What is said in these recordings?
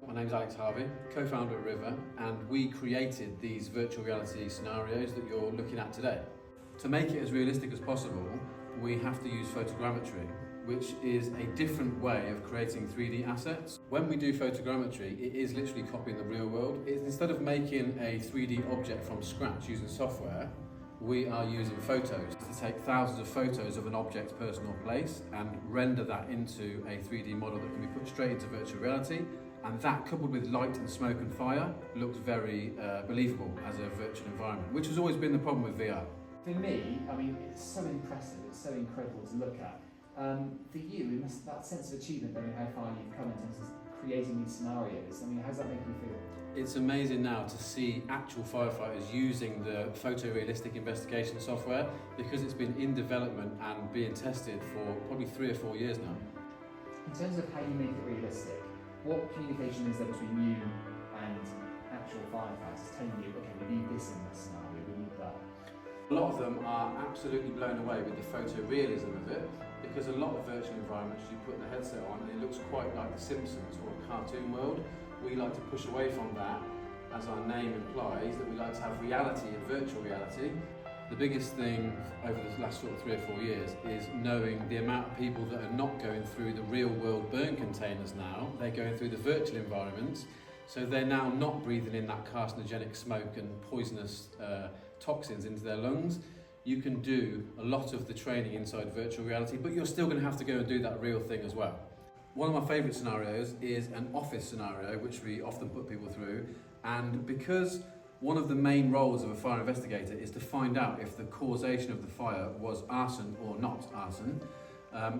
My name's Alex Harvey, co-founder at RiVR, and we created these virtual reality scenarios that you're looking at today. To make it as realistic as possible, we have to use photogrammetry, which is a different way of creating 3D assets. When we do photogrammetry, it is literally copying the real world. Instead of making a 3D object from scratch using software, we are using photos to take thousands of photos of an object, person or place and render that into a 3D model that can be put straight into virtual reality. And that, coupled with light and smoke and fire, looks very believable as a virtual environment, which has always been the problem with VR. For me, I mean, it's so impressive, it's so incredible to look at. For you, that sense of achievement, I mean, how far you've come in terms of creating these scenarios, I mean, how does that make you feel? It's amazing now to see actual firefighters using the photorealistic investigation software, because it's been in development and being tested for probably 3 or 4 years now. In terms of how you make it realistic, what communication is there between you and actual firefighters telling you, okay, we need this in this scenario, we need that? A lot of them are absolutely blown away with the photorealism of it, because a lot of virtual environments you put the headset on and it looks quite like The Simpsons or a cartoon world. We like to push away from that, as our name implies, that we like to have reality and virtual reality. The biggest thing over the last sort of 3 or 4 years is knowing the amount of people that are not going through the real world burn containers now, they're going through the virtual environments, so they're now not breathing in that carcinogenic smoke and poisonous toxins into their lungs. You can do a lot of the training inside virtual reality, but you're still going to have to go and do that real thing as well. One of my favourite scenarios is an office scenario, which we often put people through, and because one of the main roles of a fire investigator is to find out if the causation of the fire was arson or not arson.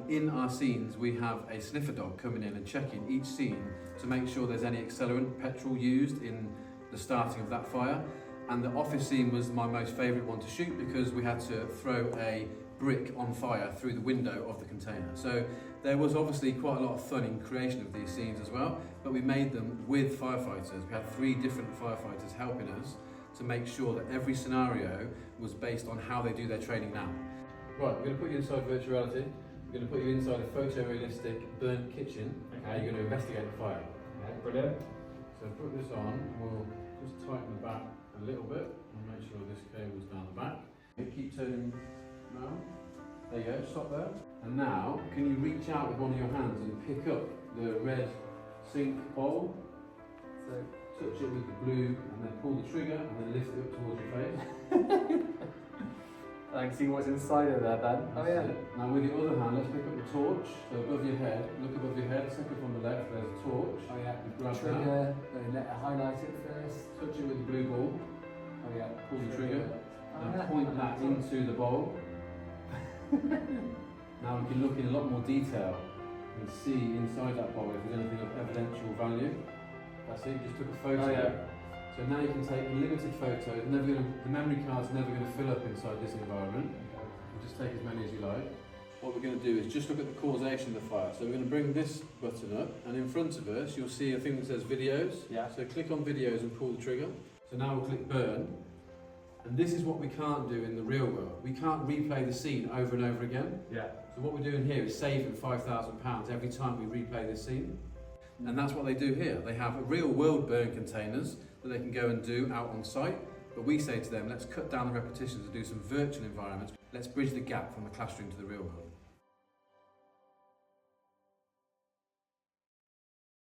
In our scenes, we have a sniffer dog coming in and checking each scene to make sure there's any accelerant, petrol used in the starting of that fire. And the office scene was my most favourite one to shoot because we had to throw a brick on fire through the window of the container. So there was obviously quite a lot of fun in creation of these scenes as well, but we made them with firefighters. We had 3 different firefighters helping us to make sure that every scenario was based on how they do their training now. Right, we're going to put you inside virtual reality. We're going to put you inside a photorealistic burnt kitchen, and you're going to investigate the fire. Okay, brilliant. So put this on, we'll just tighten the back a little bit and make sure this cable's down the back. Keep turning round. There you go, stop there. And now, can you reach out with one of your hands and pick up the red sink bowl? So touch it with the blue and then pull the trigger and then lift it up towards your face. I can see what's inside of there, Ben. Oh yeah. Now with your other hand, let's pick up the torch. So above your head, look above your head, second from the left, there's a torch. Oh yeah. You grab trigger, let it highlight it first. Touch it with the blue ball. Oh yeah. Pull the trigger. And yeah. point that into the bowl. Now we can look in a lot more detail and see inside that bowl if there's anything of evidential value. That's it, just took a photo. Oh, yeah. So now you can take limited photos. The memory card's never going to fill up inside this environment. You just take as many as you like. What we're going to do is just look at the causation of the fire. So we're going to bring this button up, and in front of us you'll see a thing that says videos. Yeah. So click on videos and pull the trigger. So now we'll click burn. And this is what we can't do in the real world. We can't replay the scene over and over again. Yeah. So what we're doing here is saving £5,000 every time we replay this scene. And that's what they do here. They have real world burn containers that they can go and do out on site. But we say to them, let's cut down the repetitions and do some virtual environments. Let's bridge the gap from the classroom to the real world.